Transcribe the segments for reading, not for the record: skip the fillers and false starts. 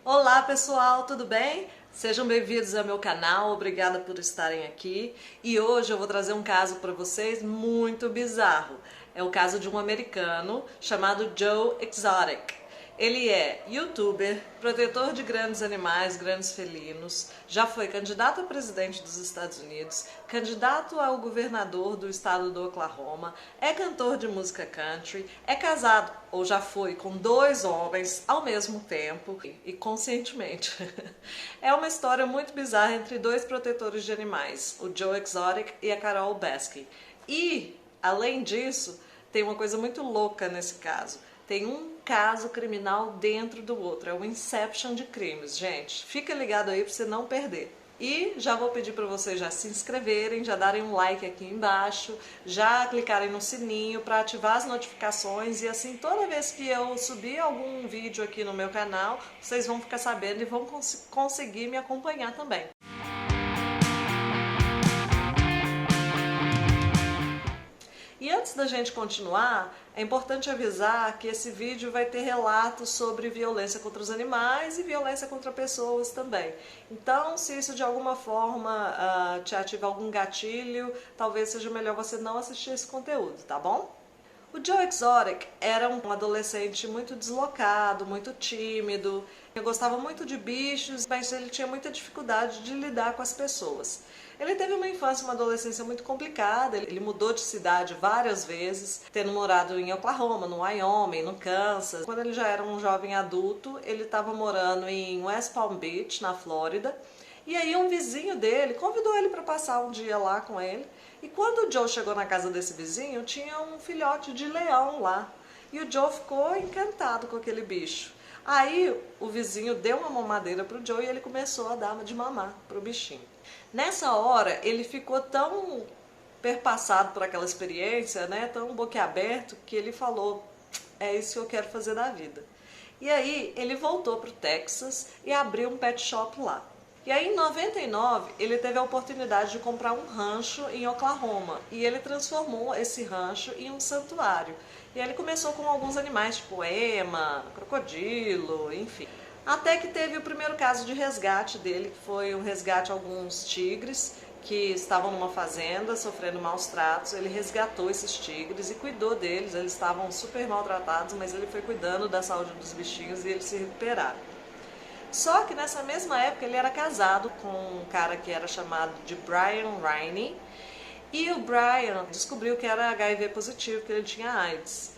Olá pessoal, tudo bem? Sejam bem-vindos ao meu canal, obrigada por estarem aqui. E hoje eu vou trazer um caso para vocês muito bizarro. É o caso de um americano chamado Joe Exotic. Ele é youtuber, protetor de grandes animais, grandes felinos, já foi candidato a presidente dos Estados Unidos, candidato ao governador do estado do Oklahoma, é cantor de música country, é casado, ou já foi, com 2 homens ao mesmo tempo e conscientemente. É uma história muito bizarra entre 2 protetores de animais, o Joe Exotic e a Carole Baskin. E, além disso, tem uma coisa muito louca nesse caso. Tem um caso criminal dentro do outro, é um inception de crimes, gente. Fica ligado aí para você não perder. E já vou pedir para vocês já se inscreverem, já darem um like aqui embaixo, já clicarem no sininho para ativar as notificações e assim toda vez que eu subir algum vídeo aqui no meu canal, vocês vão ficar sabendo e vão conseguir me acompanhar também. E antes da gente continuar, é importante avisar que esse vídeo vai ter relatos sobre violência contra os animais e violência contra pessoas também. Então, se isso de alguma forma te ativar algum gatilho, talvez seja melhor você não assistir esse conteúdo, tá bom? O Joe Exotic era um adolescente muito deslocado, muito tímido, ele gostava muito de bichos, mas ele tinha muita dificuldade de lidar com as pessoas. Ele teve uma infância e uma adolescência muito complicada, ele mudou de cidade várias vezes, tendo morado em Oklahoma, no Wyoming, no Kansas. Quando ele já era um jovem adulto, ele estava morando em West Palm Beach, na Flórida, e aí um vizinho dele convidou ele para passar um dia lá com ele. E quando o Joe chegou na casa desse vizinho, tinha um filhote de leão lá. E o Joe ficou encantado com aquele bicho. Aí o vizinho deu uma mamadeira para o Joe e ele começou a dar de mamar para o bichinho. Nessa hora ele ficou tão perpassado por aquela experiência, né, tão boquiaberto, que ele falou, é isso que eu quero fazer da vida. E aí ele voltou para o Texas e abriu um pet shop lá. E aí em 99 ele teve a oportunidade de comprar um rancho em Oklahoma e ele transformou esse rancho em um santuário. E aí ele começou com alguns animais tipo ema, crocodilo, enfim. Até que teve o primeiro caso de resgate dele, que foi um resgate de alguns tigres que estavam numa fazenda sofrendo maus tratos. Ele resgatou esses tigres e cuidou deles, eles estavam super maltratados, mas ele foi cuidando da saúde dos bichinhos e eles se recuperaram. Só que nessa mesma época ele era casado com um cara que era chamado de Brian Riney, e o Brian descobriu que era HIV positivo, que ele tinha AIDS.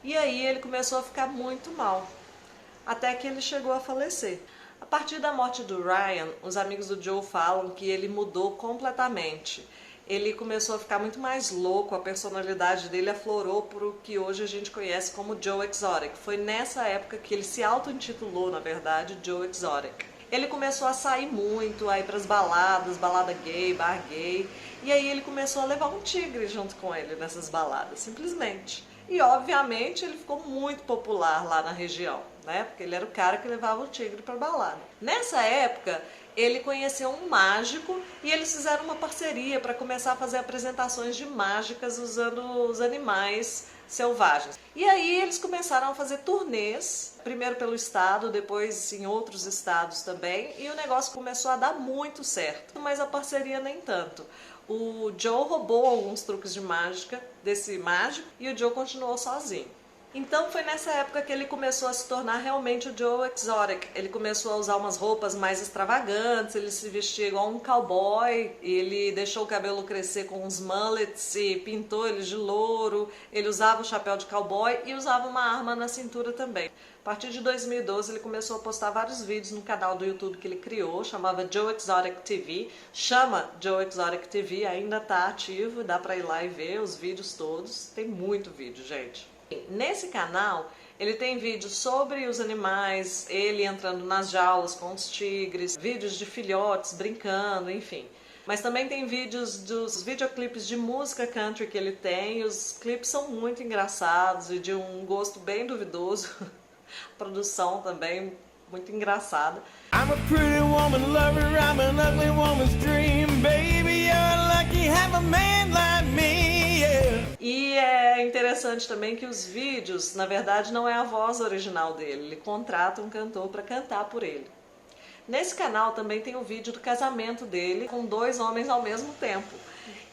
E aí ele começou a ficar muito mal, até que ele chegou a falecer. A partir da morte do Ryan, os amigos do Joe falam que ele mudou completamente. Ele começou a ficar muito mais louco, a personalidade dele aflorou para o que hoje a gente conhece como Joe Exotic. Foi nessa época que ele se auto-intitulou, na verdade, Joe Exotic. Ele começou a sair muito, a ir para as baladas, balada gay, bar gay, e aí ele começou a levar um tigre junto com ele nessas baladas, simplesmente. E obviamente ele ficou muito popular lá na região, né? Porque ele era o cara que levava o tigre para balada. Nessa época, ele conheceu um mágico e eles fizeram uma parceria para começar a fazer apresentações de mágicas usando os animais selvagens. E aí eles começaram a fazer turnês, primeiro pelo estado, depois em outros estados também, e o negócio começou a dar muito certo, mas a parceria nem tanto. O Joe roubou alguns truques de mágica desse mágico e o Joe continuou sozinho. Então foi nessa época que ele começou a se tornar realmente o Joe Exotic. Ele começou a usar umas roupas mais extravagantes, ele se vestia igual um cowboy, ele deixou o cabelo crescer com uns mullets e pintou eles de louro, ele usava o chapéu de cowboy e usava uma arma na cintura também. A partir de 2012 ele começou a postar vários vídeos no canal do YouTube que ele criou, chamava Joe Exotic TV, chama Joe Exotic TV, ainda está ativo, dá para ir lá e ver os vídeos todos, tem muito vídeo, gente. Nesse canal, ele tem vídeos sobre os animais, ele entrando nas jaulas com os tigres, vídeos de filhotes brincando, enfim. Mas também tem vídeos dos videoclipes de música country que ele tem, os clipes são muito engraçados e de um gosto bem duvidoso. A produção também muito engraçada. I'm a pretty woman lover, I'm an ugly woman's dream, baby, you're lucky to have a man like me, yeah. E é interessante também que os vídeos, na verdade, não é a voz original dele, ele contrata um cantor para cantar por ele. Nesse canal também tem o vídeo do casamento dele com 2 homens ao mesmo tempo.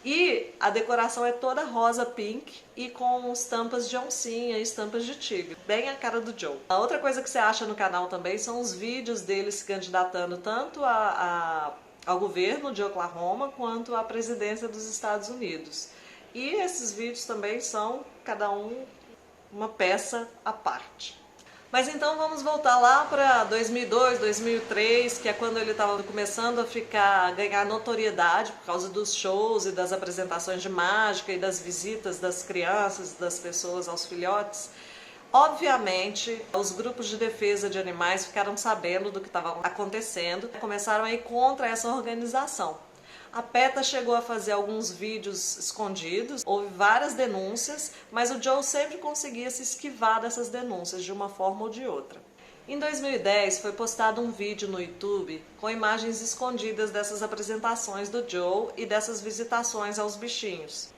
E a decoração é toda rosa pink e com estampas de oncinha e estampas de tigre, bem a cara do Joe. A outra coisa que você acha no canal também são os vídeos dele se candidatando tanto ao governo de Oklahoma quanto à presidência dos Estados Unidos. E esses vídeos também são, cada um, uma peça à parte. Mas então vamos voltar lá para 2002, 2003, que é quando ele estava começando a ganhar notoriedade por causa dos shows e das apresentações de mágica e das visitas das crianças, das pessoas aos filhotes. Obviamente, os grupos de defesa de animais ficaram sabendo do que estava acontecendo e começaram a ir contra essa organização. A PETA chegou a fazer alguns vídeos escondidos, houve várias denúncias, mas o Joe sempre conseguia se esquivar dessas denúncias de uma forma ou de outra. Em 2010 foi postado um vídeo no YouTube com imagens escondidas dessas apresentações do Joe e dessas visitações aos bichinhos.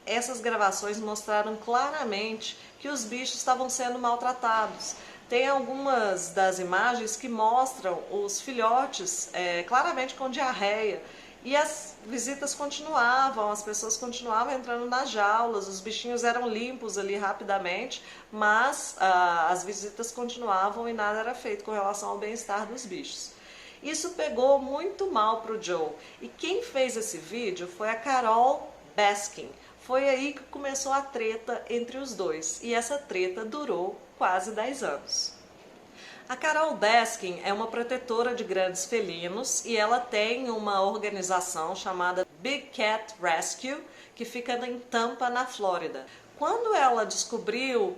Essas gravações mostraram claramente que os bichos estavam sendo maltratados. Tem algumas das imagens que mostram os filhotes claramente com diarreia. E as visitas continuavam, as pessoas continuavam entrando nas jaulas, os bichinhos eram limpos ali rapidamente, mas as visitas continuavam e nada era feito com relação ao bem-estar dos bichos. Isso pegou muito mal para o Joe. E quem fez esse vídeo foi a Carole Baskin. Foi aí que começou a treta entre os dois. E essa treta durou quase 10 anos. A Carole Baskin é uma protetora de grandes felinos e ela tem uma organização chamada Big Cat Rescue, que fica em Tampa, na Flórida. Quando ela descobriu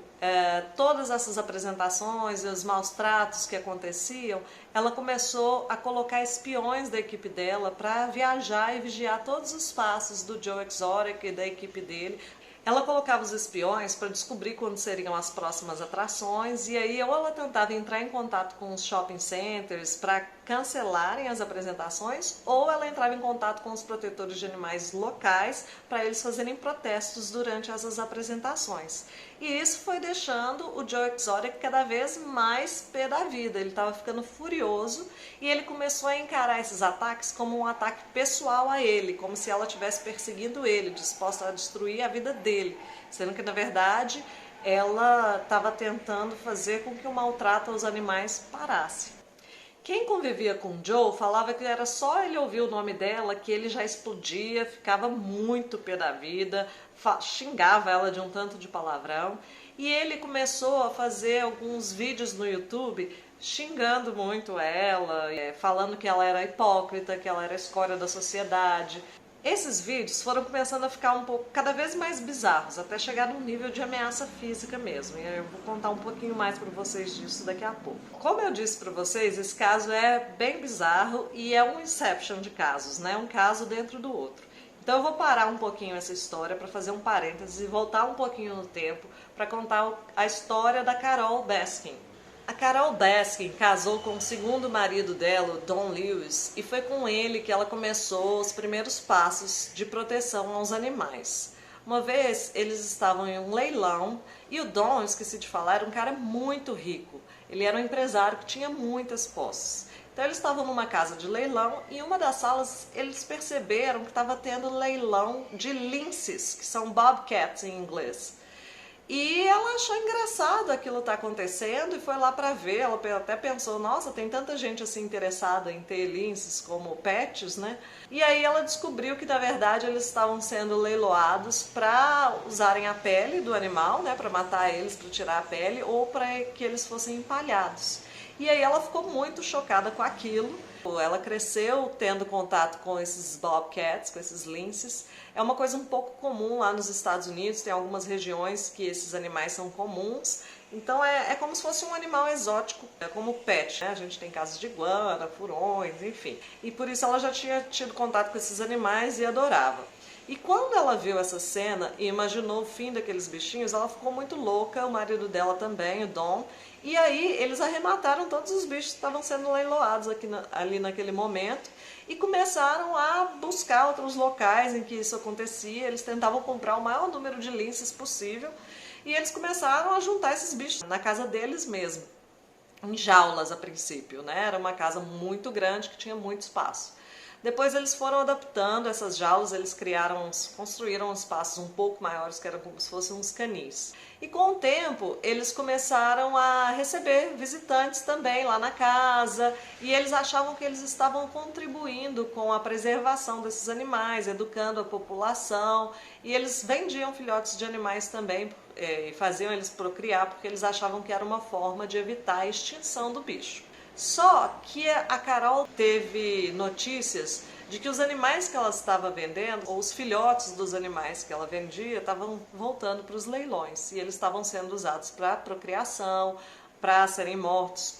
todas essas apresentações e os maus tratos que aconteciam, ela começou a colocar espiões da equipe dela para viajar e vigiar todos os passos do Joe Exotic e da equipe dele. Ela colocava os espiões para descobrir quando seriam as próximas atrações e aí ou ela tentava entrar em contato com os shopping centers para cancelarem as apresentações ou ela entrava em contato com os protetores de animais locais para eles fazerem protestos durante essas apresentações. E isso foi deixando o Joe Exotic cada vez mais pé da vida. Ele estava ficando furioso e ele começou a encarar esses ataques como um ataque pessoal a ele, como se ela estivesse perseguindo ele, disposta a destruir a vida dele, sendo que na verdade ela estava tentando fazer com que o maltrato aos animais parasse. Quem convivia com Joe falava que era só ele ouvir o nome dela que ele já explodia, ficava muito pé da vida, xingava ela de um tanto de palavrão. E ele começou a fazer alguns vídeos no YouTube xingando muito ela, falando que ela era hipócrita, que ela era escória da sociedade. Esses vídeos foram começando a ficar cada vez mais bizarros, até chegar num nível de ameaça física mesmo. E eu vou contar um pouquinho mais para vocês disso daqui a pouco. Como eu disse para vocês, esse caso é bem bizarro e é um inception de casos, né? Um caso dentro do outro. Então eu vou parar um pouquinho essa história para fazer um parênteses e voltar um pouquinho no tempo para contar a história da Carole Baskin. A Carole Baskin casou com o segundo marido dela, o Don Lewis, e foi com ele que ela começou os primeiros passos de proteção aos animais. Uma vez eles estavam em um leilão e o Don, eu esqueci de falar, era um cara muito rico. Ele era um empresário que tinha muitas posses. Então eles estavam numa casa de leilão e em uma das salas eles perceberam que estava tendo leilão de linces, que são bobcats em inglês. E ela achou engraçado aquilo estar acontecendo e foi lá para ver. Ela até pensou, nossa, tem tanta gente assim interessada em ter linces como pets, né? E aí ela descobriu que na verdade eles estavam sendo leiloados para usarem a pele do animal, né? Para matar eles, para tirar a pele ou para que eles fossem empalhados. E aí ela ficou muito chocada com aquilo. Ela cresceu tendo contato com esses bobcats, com esses linces. É uma coisa um pouco comum lá nos Estados Unidos, tem algumas regiões que esses animais são comuns. Então é como se fosse um animal exótico, como pet, né? A gente tem casos de iguana, furões, enfim. E por isso ela já tinha tido contato com esses animais e adorava. E quando ela viu essa cena e imaginou o fim daqueles bichinhos, ela ficou muito louca, o marido dela também, o Dom. E aí eles arremataram todos os bichos que estavam sendo leiloados ali naquele momento e começaram a buscar outros locais em que isso acontecia. Eles tentavam comprar o maior número de linces possível e eles começaram a juntar esses bichos na casa deles mesmo, em jaulas a princípio, né? Era uma casa muito grande que tinha muito espaço. Depois eles foram adaptando essas jaulas, eles construíram espaços um pouco maiores, que eram como se fossem uns canis. E com o tempo, eles começaram a receber visitantes também lá na casa, e eles achavam que eles estavam contribuindo com a preservação desses animais, educando a população, e eles vendiam filhotes de animais também, e faziam eles procriar, porque eles achavam que era uma forma de evitar a extinção do bicho. Só que a Carol teve notícias de que os animais que ela estava vendendo, ou os filhotes dos animais que ela vendia, estavam voltando para os leilões. E eles estavam sendo usados para procriação, para serem mortos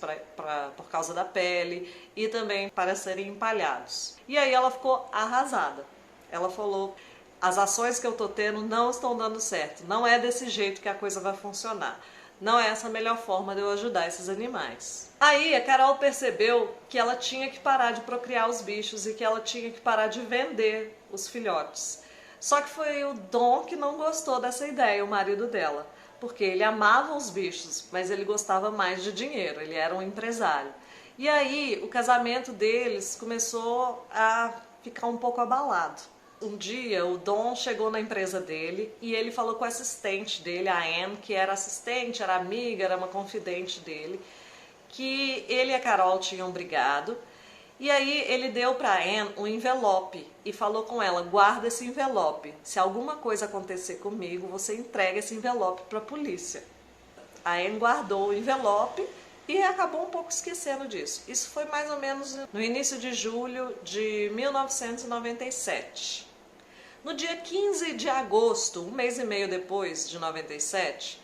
por causa da pele e também para serem empalhados. E aí ela ficou arrasada. Ela falou: as ações que eu estou tendo não estão dando certo, não é desse jeito que a coisa vai funcionar. Não é essa a melhor forma de eu ajudar esses animais. Aí a Carol percebeu que ela tinha que parar de procriar os bichos e que ela tinha que parar de vender os filhotes. Só que foi o Dom que não gostou dessa ideia, o marido dela. Porque ele amava os bichos, mas ele gostava mais de dinheiro, ele era um empresário. E aí o casamento deles começou a ficar um pouco abalado. Um dia o Dom chegou na empresa dele e ele falou com a assistente dele, a Anne, que era assistente, era amiga, era uma confidente dele, que ele e a Carol tinham brigado. E aí ele deu para a Anne um envelope e falou com ela: guarda esse envelope, se alguma coisa acontecer comigo, você entrega esse envelope para a polícia. A Anne guardou o envelope e acabou um pouco esquecendo disso. Isso foi mais ou menos no início de julho de 1997. No dia 15 de agosto, um mês e meio depois de 97,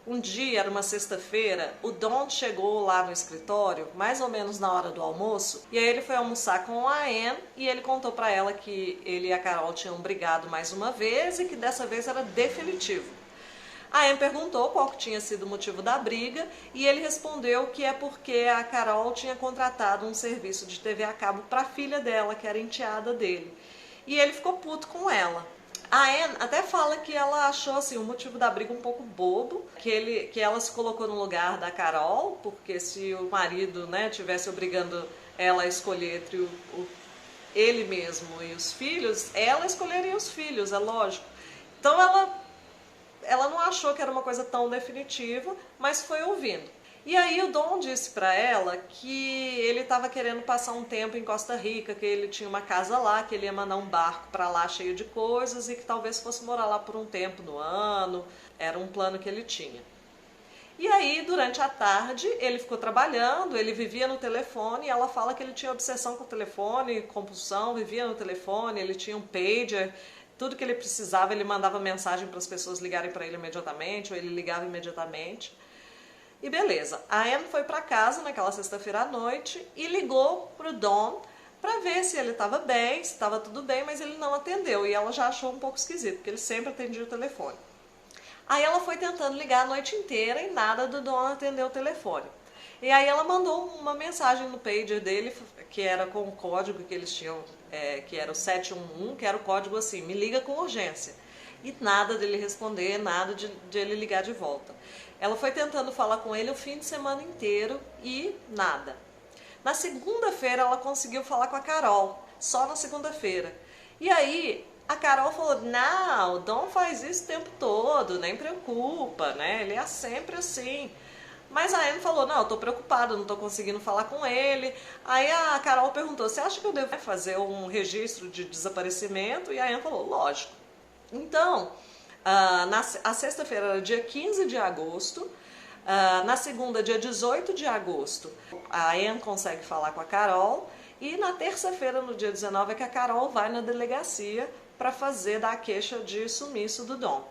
um dia, era uma sexta-feira, o Don chegou lá no escritório, mais ou menos na hora do almoço, e aí ele foi almoçar com a Anne e ele contou para ela que ele e a Carol tinham brigado mais uma vez e que dessa vez era definitivo. A Anne perguntou qual que tinha sido o motivo da briga e ele respondeu que é porque a Carol tinha contratado um serviço de TV a cabo para a filha dela, que era enteada dele. E ele ficou puto com ela. A Anne até fala que ela achou assim, o motivo da briga um pouco bobo, que ela se colocou no lugar da Carol, porque se o marido, né, tivesse obrigando ela a escolher entre ele mesmo e os filhos, ela escolheria os filhos, é lógico. Então ela não achou que era uma coisa tão definitiva, mas foi ouvindo. E aí o Dom disse para ela que ele estava querendo passar um tempo em Costa Rica, que ele tinha uma casa lá, que ele ia mandar um barco para lá cheio de coisas e que talvez fosse morar lá por um tempo no ano. Era um plano que ele tinha. E aí, durante a tarde, ele ficou trabalhando, ele vivia no telefone, e ela fala que ele tinha obsessão com o telefone, compulsão, vivia no telefone, ele tinha um pager, tudo que ele precisava, ele mandava mensagem para as pessoas ligarem para ele imediatamente, ou ele ligava imediatamente. E beleza, a Anne foi para casa naquela sexta-feira à noite e ligou pro Don para ver se ele estava bem, se estava tudo bem, mas ele não atendeu e ela já achou um pouco esquisito, porque ele sempre atendia o telefone. Aí ela foi tentando ligar a noite inteira e nada do Don atender o telefone. E aí ela mandou uma mensagem no pager dele, que era com o código que eles tinham, que era o 711, que era o código assim, me liga com urgência. E nada dele responder, nada de ele ligar de volta. Ela foi tentando falar com ele o fim de semana inteiro e nada. Na segunda-feira ela conseguiu falar com a Carol, só na segunda-feira. E aí a Carol falou: não, o Dom faz isso o tempo todo, nem preocupa, né? Ele é sempre assim. Mas a Anne falou: não, eu tô preocupada, não tô conseguindo falar com ele. Aí a Carol perguntou: você acha que eu devo fazer um registro de desaparecimento? E a Anne falou: lógico. Então, a sexta-feira era dia 15 de agosto, na segunda, dia 18 de agosto, a Anne consegue falar com a Carol, e na terça-feira, no dia 19, é que a Carol vai na delegacia para dar a queixa de sumiço do Dom.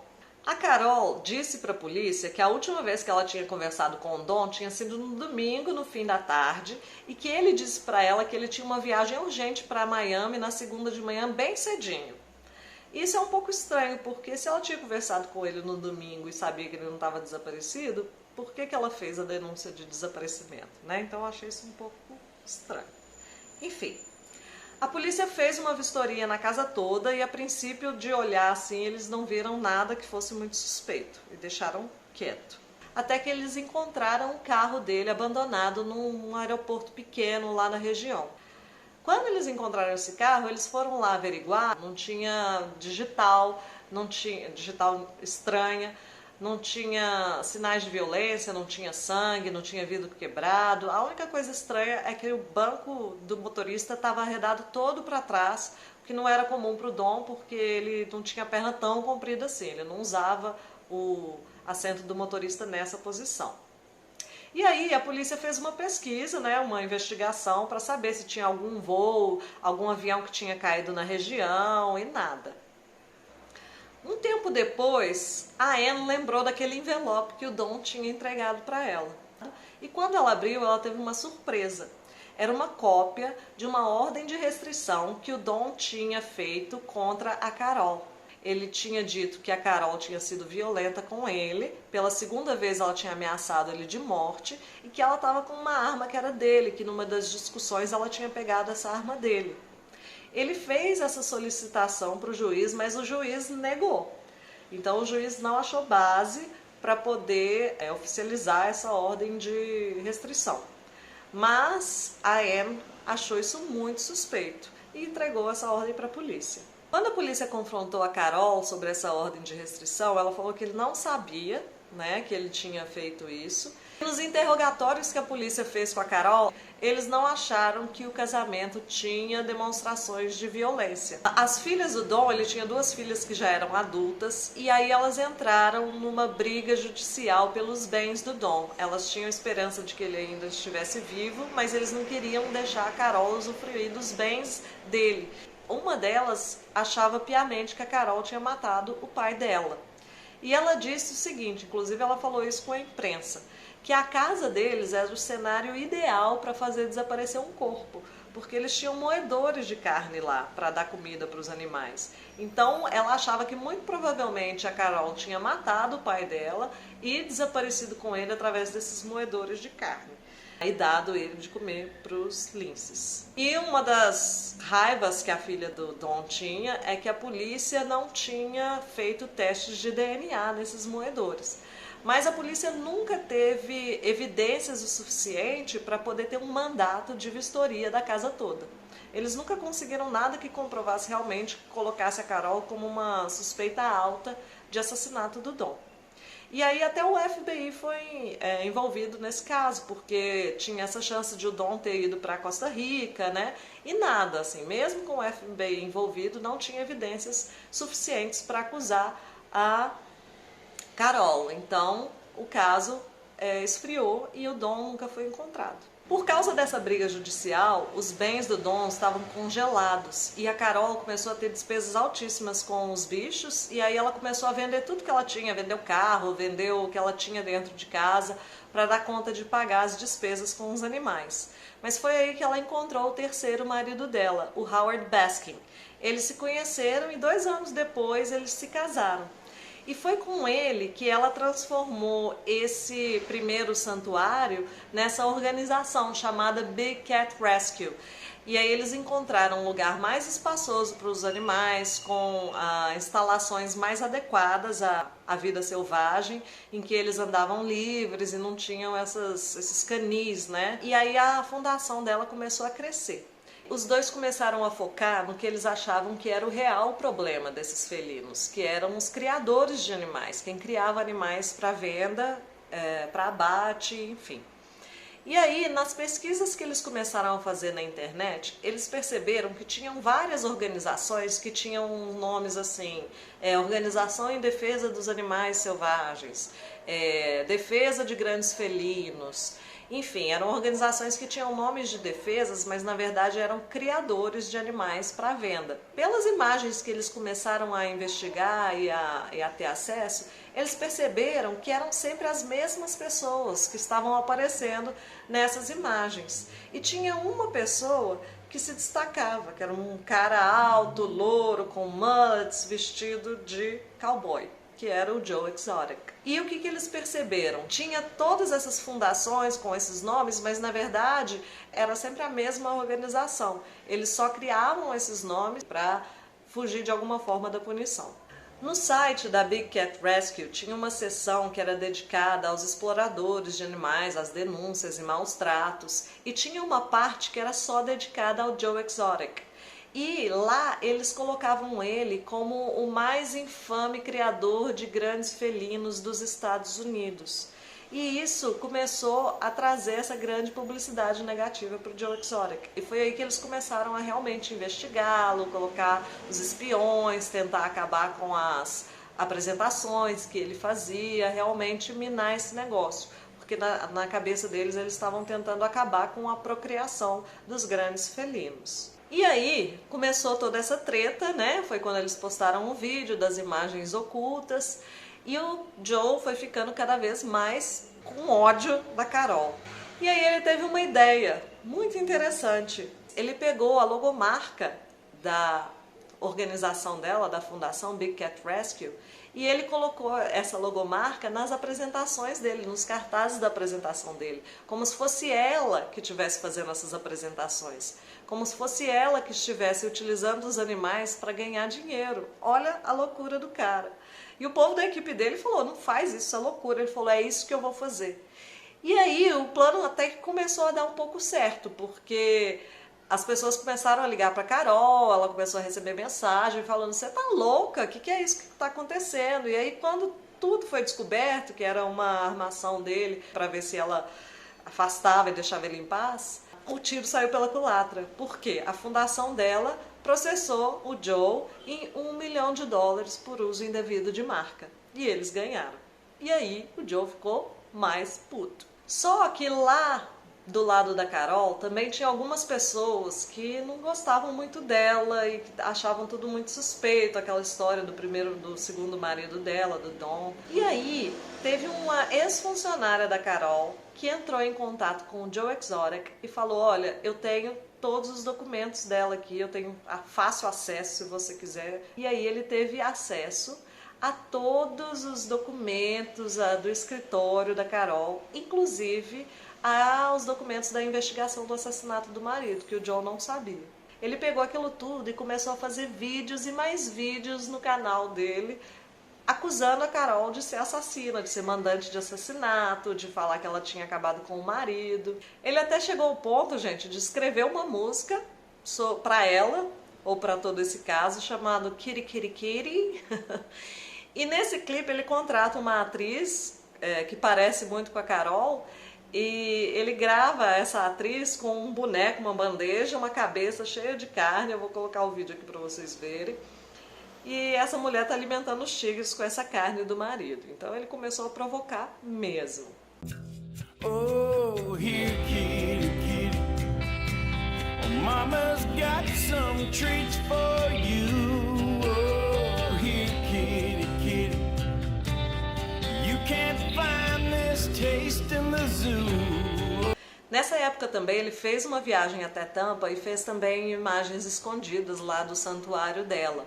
A Carol disse para a polícia que a última vez que ela tinha conversado com o Dom tinha sido no domingo, no fim da tarde, e que ele disse para ela que ele tinha uma viagem urgente para Miami na segunda de manhã, bem cedinho. Isso é um pouco estranho, porque se ela tinha conversado com ele no domingo e sabia que ele não estava desaparecido, por que ela fez a denúncia de desaparecimento, né? Então eu achei isso um pouco estranho. Enfim, a polícia fez uma vistoria na casa toda e a princípio, de olhar assim, eles não viram nada que fosse muito suspeito e deixaram quieto. Até que eles encontraram o carro dele abandonado num aeroporto pequeno lá na região. Quando eles encontraram esse carro, eles foram lá averiguar, não tinha digital, não tinha digital estranha, não tinha sinais de violência, não tinha sangue, não tinha vidro quebrado. A única coisa estranha é que o banco do motorista estava arredado todo para trás, o que não era comum para o Dom, porque ele não tinha a perna tão comprida assim, ele não usava o assento do motorista nessa posição. E aí a polícia fez uma pesquisa, né, uma investigação para saber se tinha algum voo, algum avião que tinha caído na região e nada. Um tempo depois, a Anne lembrou daquele envelope que o Dom tinha entregado para ela. E quando ela abriu, ela teve uma surpresa. Era uma cópia de uma ordem de restrição que o Dom tinha feito contra a Carol. Ele tinha dito que a Carol tinha sido violenta com ele, pela segunda vez ela tinha ameaçado ele de morte e que ela estava com uma arma que era dele, que numa das discussões ela tinha pegado essa arma dele. Ele fez essa solicitação para o juiz, mas o juiz negou. Então o juiz não achou base para poder oficializar essa ordem de restrição. Mas a Anne achou isso muito suspeito e entregou essa ordem para a polícia. Quando a polícia confrontou a Carol sobre essa ordem de restrição, ela falou que ele não sabia, né, que ele tinha feito isso. Nos interrogatórios que a polícia fez com a Carol, eles não acharam que o casamento tinha demonstrações de violência. As filhas do Dom, ele tinha duas filhas que já eram adultas, e aí elas entraram numa briga judicial pelos bens do Dom. Elas tinham esperança de que ele ainda estivesse vivo, mas eles não queriam deixar a Carol usufruir dos bens dele. Uma delas achava piamente que a Carol tinha matado o pai dela. E ela disse o seguinte, inclusive ela falou isso com a imprensa, que a casa deles era o cenário ideal para fazer desaparecer um corpo, porque eles tinham moedores de carne lá para dar comida para os animais. Então ela achava que muito provavelmente a Carol tinha matado o pai dela e desaparecido com ele através desses moedores de carne e dado ele de comer para os linces. E uma das raivas que a filha do Dom tinha é que a polícia não tinha feito testes de DNA nesses moedores. Mas a polícia nunca teve evidências o suficiente para poder ter um mandato de vistoria da casa toda. Eles nunca conseguiram nada que comprovasse realmente, que colocasse a Carol como uma suspeita alta de assassinato do Dom. E aí até o FBI foi envolvido nesse caso, porque tinha essa chance de o Dom ter ido para Costa Rica, né? E nada, assim, mesmo com o FBI envolvido, não tinha evidências suficientes para acusar a Carol. Então o caso esfriou e o Dom nunca foi encontrado. Por causa dessa briga judicial, os bens do Dom estavam congelados e a Carol começou a ter despesas altíssimas com os bichos e aí ela começou a vender tudo que ela tinha, vendeu carro, vendeu o que ela tinha dentro de casa para dar conta de pagar as despesas com os animais. Mas foi aí que ela encontrou o terceiro marido dela, o Howard Baskin. Eles se conheceram e 2 anos depois eles se casaram. E foi com ele que ela transformou esse primeiro santuário nessa organização chamada Big Cat Rescue. E aí eles encontraram um lugar mais espaçoso para os animais, com instalações mais adequadas à vida selvagem, em que eles andavam livres e não tinham esses canis, né? E aí a fundação dela começou a crescer. Os dois começaram a focar no que eles achavam que era o real problema desses felinos, que eram os criadores de animais, quem criava animais para venda, para abate, enfim. E aí, nas pesquisas que eles começaram a fazer na internet, eles perceberam que tinham várias organizações que tinham nomes assim, Organização em Defesa dos Animais Selvagens, Defesa de Grandes Felinos. Enfim, eram organizações que tinham nomes de defesas, mas na verdade eram criadores de animais para venda. Pelas imagens que eles começaram a investigar e a ter acesso, eles perceberam que eram sempre as mesmas pessoas que estavam aparecendo nessas imagens. E tinha uma pessoa que se destacava, que era um cara alto, louro, com mullets, vestido de cowboy, que era o Joe Exotic. E o que eles perceberam? Tinha todas essas fundações com esses nomes, mas na verdade era sempre a mesma organização. Eles só criavam esses nomes para fugir de alguma forma da punição. No site da Big Cat Rescue tinha uma seção que era dedicada aos exploradores de animais, às denúncias e maus tratos, e tinha uma parte que era só dedicada ao Joe Exotic. E lá eles colocavam ele como o mais infame criador de grandes felinos dos Estados Unidos. E isso começou a trazer essa grande publicidade negativa para o Joe Exotic. E foi aí que eles começaram a realmente investigá-lo, colocar os espiões, tentar acabar com as apresentações que ele fazia, realmente minar esse negócio. Porque na cabeça deles eles estavam tentando acabar com a procriação dos grandes felinos. E aí começou toda essa treta, né? Foi quando eles postaram um vídeo das imagens ocultas. E o Joe foi ficando cada vez mais com ódio da Carol. E aí ele teve uma ideia muito interessante. Ele pegou a logomarca da organização dela, da fundação Big Cat Rescue, e ele colocou essa logomarca nas apresentações dele, nos cartazes da apresentação dele, como se fosse ela que estivesse fazendo essas apresentações, como se fosse ela que estivesse utilizando os animais para ganhar dinheiro. Olha a loucura do cara. E o povo da equipe dele falou, não faz isso, é loucura. Ele falou, é isso que eu vou fazer. E aí o plano até que começou a dar um pouco certo, porque as pessoas começaram a ligar para Carol, ela começou a receber mensagem falando, você tá louca? O que é isso que está acontecendo? E aí quando tudo foi descoberto, que era uma armação dele para ver se ela afastava e deixava ele em paz, o tiro saiu pela culatra. Por quê? A fundação dela processou o Joe em $1 milhão por uso indevido de marca. E eles ganharam. E aí o Joe ficou mais puto. Só que lá do lado da Carol também tinha algumas pessoas que não gostavam muito dela e achavam tudo muito suspeito, aquela história do segundo marido dela, do Dom. E aí teve uma ex-funcionária da Carol que entrou em contato com o Joe Exotic e falou, olha, eu tenho todos os documentos dela aqui, eu tenho fácil acesso se você quiser. E aí ele teve acesso a todos os documentos do escritório da Carol, inclusive aos documentos da investigação do assassinato do marido, que o John não sabia. Ele pegou aquilo tudo e começou a fazer vídeos e mais vídeos no canal dele, acusando a Carol de ser assassina, de ser mandante de assassinato, de falar que ela tinha acabado com o marido. Ele até chegou ao ponto, gente, de escrever uma música para ela, ou para todo esse caso, chamado Kitty Kitty Kitty. E nesse clipe ele contrata uma atriz que parece muito com a Carol, e ele grava essa atriz com um boneco, uma bandeja, uma cabeça cheia de carne. Eu vou colocar o vídeo aqui para vocês verem. E essa mulher está alimentando os tigres com essa carne do marido. Então ele começou a provocar mesmo. Oh, here, kitty, kitty. Oh, mama's got some treats for you. Oh, here, kitty, kitty. You can't find this taste in the zoo. Nessa época também ele fez uma viagem até Tampa e fez também imagens escondidas lá do santuário dela.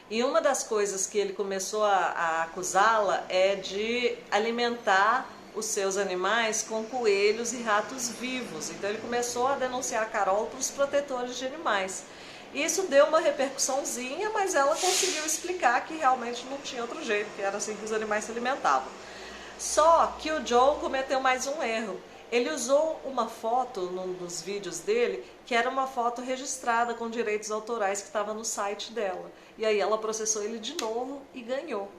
E uma das coisas que ele começou a acusá-la é de alimentar os seus animais com coelhos e ratos vivos. Então ele começou a denunciar a Carol para os protetores de animais. Isso deu uma repercussãozinha, mas ela conseguiu explicar que realmente não tinha outro jeito, que era assim que os animais se alimentavam. Só que o Joe cometeu mais um erro. Ele usou uma foto num dos vídeos dele, que era uma foto registrada com direitos autorais que estava no site dela. E aí ela processou ele de novo e ganhou.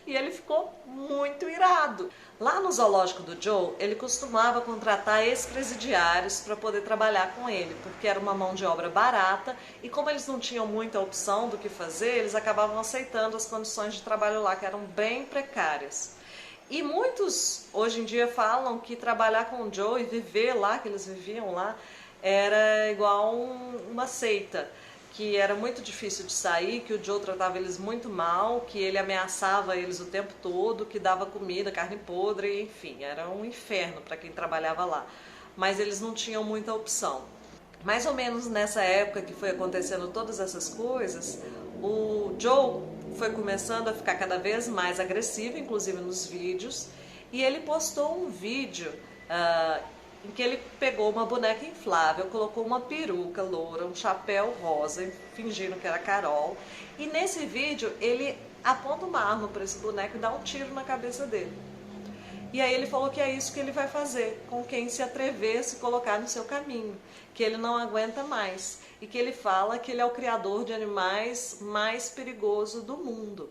E ele ficou muito irado. Lá no zoológico do Joe, ele costumava contratar ex-presidiários para poder trabalhar com ele, porque era uma mão de obra barata, e como eles não tinham muita opção do que fazer, eles acabavam aceitando as condições de trabalho lá, que eram bem precárias. E muitos hoje em dia falam que trabalhar com o Joe e viver lá, que eles viviam lá, era igual uma seita, que era muito difícil de sair, que o Joe tratava eles muito mal, que ele ameaçava eles o tempo todo, que dava comida, carne podre, enfim, era um inferno para quem trabalhava lá. Mas eles não tinham muita opção. Mais ou menos nessa época que foi acontecendo todas essas coisas, o Joe foi começando a ficar cada vez mais agressivo, inclusive nos vídeos, e ele postou um vídeo em que ele pegou uma boneca inflável, colocou uma peruca loura, um chapéu rosa, fingindo que era Carol, e nesse vídeo ele aponta uma arma para esse boneco e dá um tiro na cabeça dele. E aí ele falou que é isso que ele vai fazer com quem se atrever a se colocar no seu caminho, que ele não aguenta mais e que ele fala que ele é o criador de animais mais perigoso do mundo.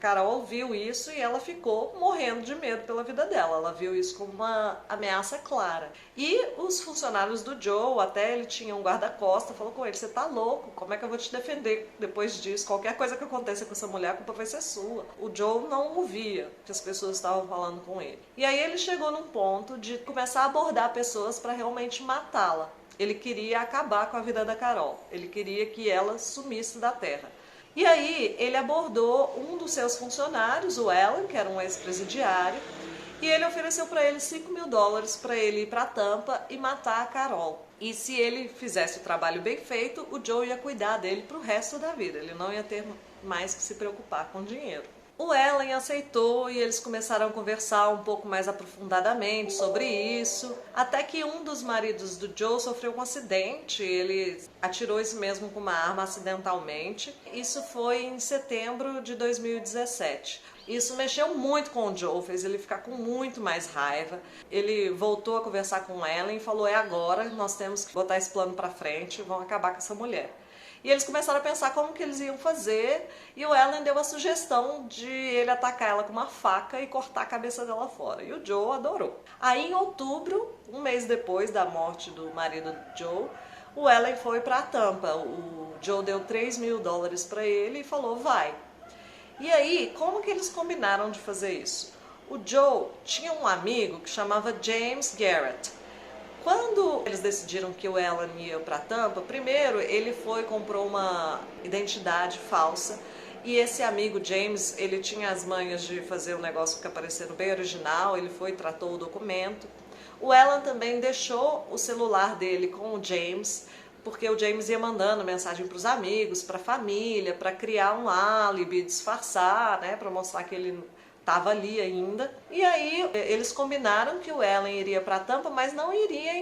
Carol viu isso e ela ficou morrendo de medo pela vida dela. Ela viu isso como uma ameaça clara. E os funcionários do Joe, até ele tinha um guarda-costas, falou com ele: você tá louco, como é que eu vou te defender depois disso? Qualquer coisa que aconteça com essa mulher, a culpa vai ser sua. O Joe não ouvia o que as pessoas estavam falando com ele. E aí ele chegou num ponto de começar a abordar pessoas para realmente matá-la. Ele queria acabar com a vida da Carol. Ele queria que ela sumisse da terra. E aí ele abordou um dos seus funcionários, o Alan, que era um ex-presidiário, e ele ofereceu para ele $5.000 para ele ir para Tampa e matar a Carol. E se ele fizesse o trabalho bem feito, o Joe ia cuidar dele para o resto da vida. Ele não ia ter mais que se preocupar com dinheiro. O Alan aceitou e eles começaram a conversar um pouco mais aprofundadamente sobre isso, até que um dos maridos do Joe sofreu um acidente, ele atirou esse mesmo com uma arma acidentalmente. Isso foi em setembro de 2017. Isso mexeu muito com o Joe, fez ele ficar com muito mais raiva. Ele voltou a conversar com o Alan e falou: é agora, nós temos que botar esse plano pra frente, vamos acabar com essa mulher. E eles começaram a pensar como que eles iam fazer, e o Alan deu a sugestão de ele atacar ela com uma faca e cortar a cabeça dela fora. E o Joe adorou. Aí em outubro, um mês depois da morte do marido do Joe, o Alan foi para Tampa. O Joe deu $3.000 para ele e falou: vai. E aí, como que eles combinaram de fazer isso? O Joe tinha um amigo que chamava James Garrett. Quando eles decidiram que o Alan ia para Tampa, primeiro ele foi e comprou uma identidade falsa, e esse amigo James, ele tinha as manhas de fazer o negócio ficar parecendo bem original, ele foi e tratou o documento. O Alan também deixou o celular dele com o James, porque o James ia mandando mensagem para os amigos, para a família, para criar um álibi, disfarçar, né, para mostrar que ele estava ali ainda. E aí eles combinaram que o Alan iria para Tampa, mas não iria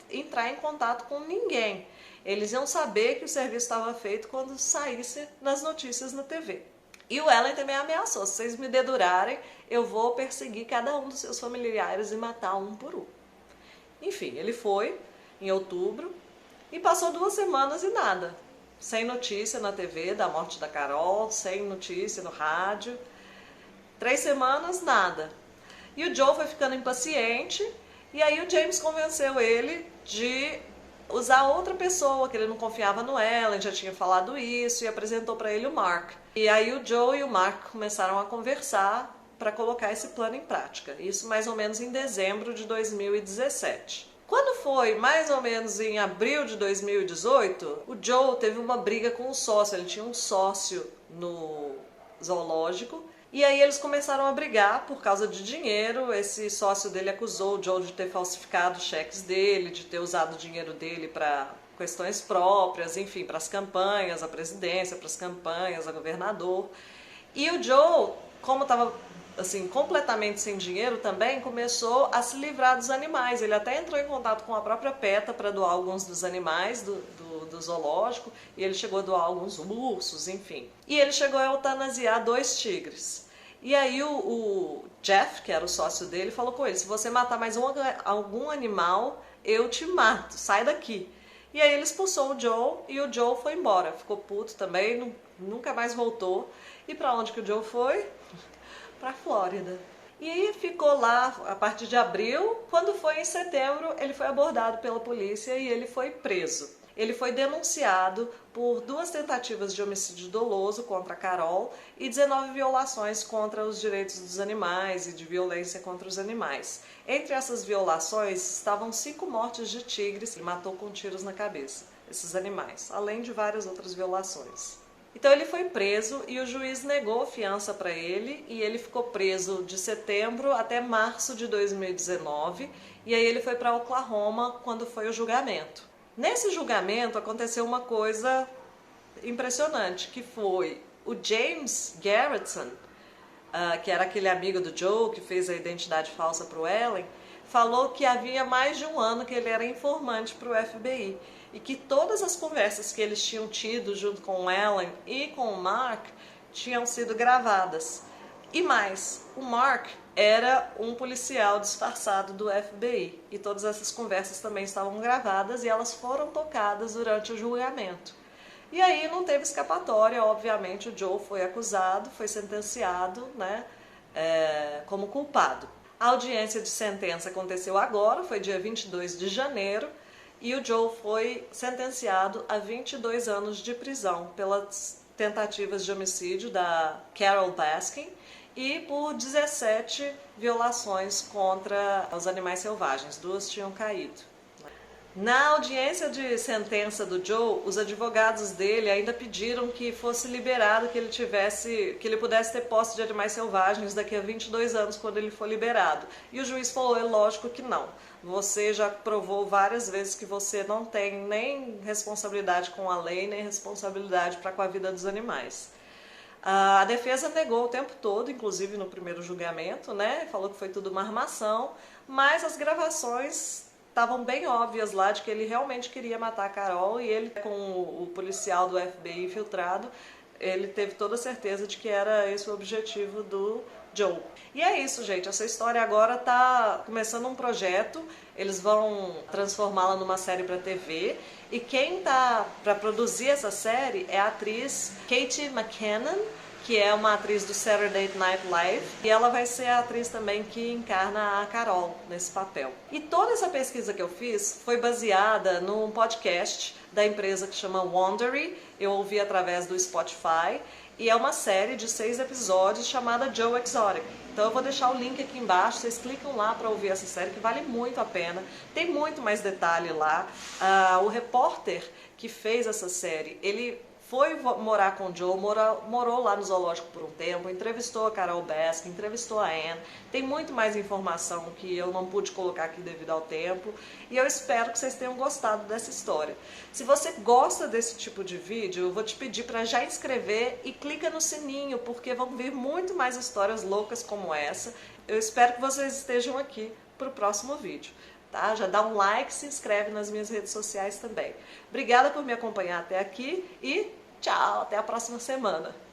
entrar em contato com ninguém. Eles iam saber que o serviço estava feito quando saísse nas notícias na TV. E o Alan também ameaçou: se vocês me dedurarem, eu vou perseguir cada um dos seus familiares e matar um por um. Enfim, ele foi em outubro e passou 2 semanas e nada. Sem notícia na TV da morte da Carol, sem notícia no rádio. 3 semanas, nada. E o Joe foi ficando impaciente, e aí o James convenceu ele de usar outra pessoa, que ele não confiava no Alan, já tinha falado isso, e apresentou para ele o Mark. E aí o Joe e o Mark começaram a conversar para colocar esse plano em prática. Isso mais ou menos em dezembro de 2017. Quando foi mais ou menos em abril de 2018, o Joe teve uma briga com o sócio. Ele tinha um sócio no zoológico, e aí eles começaram a brigar por causa de dinheiro. Esse sócio dele acusou o Joe de ter falsificado os cheques dele, de ter usado o dinheiro dele para questões próprias, enfim, para as campanhas, a presidência, para as campanhas, a governador. E o Joe, como estava assim, completamente sem dinheiro também, começou a se livrar dos animais. Ele até entrou em contato com a própria PETA para doar alguns dos animais do zoológico, e ele chegou a doar alguns ursos, enfim. E ele chegou a eutanasiar 2 tigres. E aí o Jeff, que era o sócio dele, falou com ele: se você matar mais algum animal, eu te mato, sai daqui. E aí ele expulsou o Joe, e o Joe foi embora. Ficou puto também, nunca mais voltou. E para onde que o Joe foi? Para a Flórida. E aí ficou lá a partir de abril. Quando foi em setembro, ele foi abordado pela polícia e ele foi preso. Ele foi denunciado por 2 tentativas de homicídio doloso contra a Carol e 19 violações contra os direitos dos animais e de violência contra os animais. Entre essas violações estavam 5 mortes de tigres. Ele matou com tiros na cabeça esses animais, além de várias outras violações. Então ele foi preso e o juiz negou fiança para ele, e ele ficou preso de setembro até março de 2019, e aí ele foi para Oklahoma quando foi o julgamento. Nesse julgamento aconteceu uma coisa impressionante, que foi o James Garretson, que era aquele amigo do Joe que fez a identidade falsa para o Ellen, falou que havia mais de um ano que ele era informante para o FBI e que todas as conversas que eles tinham tido junto com o Ellen e com o Mark tinham sido gravadas. E mais, o Mark era um policial disfarçado do FBI e todas essas conversas também estavam gravadas e elas foram tocadas durante o julgamento. E aí não teve escapatória, obviamente o Joe foi acusado, foi sentenciado, né, como culpado. A audiência de sentença aconteceu agora, foi dia 22 de janeiro, e o Joe foi sentenciado a 22 anos de prisão pelas tentativas de homicídio da Carol Baskin e por 17 violações contra os animais selvagens, 2 tinham caído. Na audiência de sentença do Joe, os advogados dele ainda pediram que fosse liberado, que ele pudesse ter posse de animais selvagens daqui a 22 anos, quando ele for liberado. E o juiz falou, é lógico que não. Você já provou várias vezes que você não tem nem responsabilidade com a lei, nem responsabilidade para com a vida dos animais. A defesa negou o tempo todo, inclusive no primeiro julgamento, né? Falou que foi tudo uma armação, mas as gravações estavam bem óbvias lá de que ele realmente queria matar a Carol e ele, com o policial do FBI infiltrado, ele teve toda a certeza de que era esse o objetivo do Joe. E é isso, gente. Essa história agora está começando um projeto, eles vão transformá-la numa série para TV e quem tá para produzir essa série é a atriz Kate McKinnon, que é uma atriz do Saturday Night Live, e ela vai ser a atriz também que encarna a Carol nesse papel. E toda essa pesquisa que eu fiz foi baseada num podcast da empresa que chama Wondery, eu ouvi através do Spotify, e é uma série de 6 episódios chamada Joe Exotic. Então eu vou deixar o link aqui embaixo, vocês clicam lá para ouvir essa série que vale muito a pena, tem muito mais detalhe lá. O repórter que fez essa série, ele foi morar com o Joe, morou lá no zoológico por um tempo, entrevistou a Carol Baskin, entrevistou a Anne, tem muito mais informação que eu não pude colocar aqui devido ao tempo, e eu espero que vocês tenham gostado dessa história. Se você gosta desse tipo de vídeo, eu vou te pedir para já inscrever e clica no sininho, porque vão vir muito mais histórias loucas como essa. Eu espero que vocês estejam aqui para o próximo vídeo. Tá? Já dá um like, se inscreve nas minhas redes sociais também. Obrigada por me acompanhar até aqui e tchau, até a próxima semana.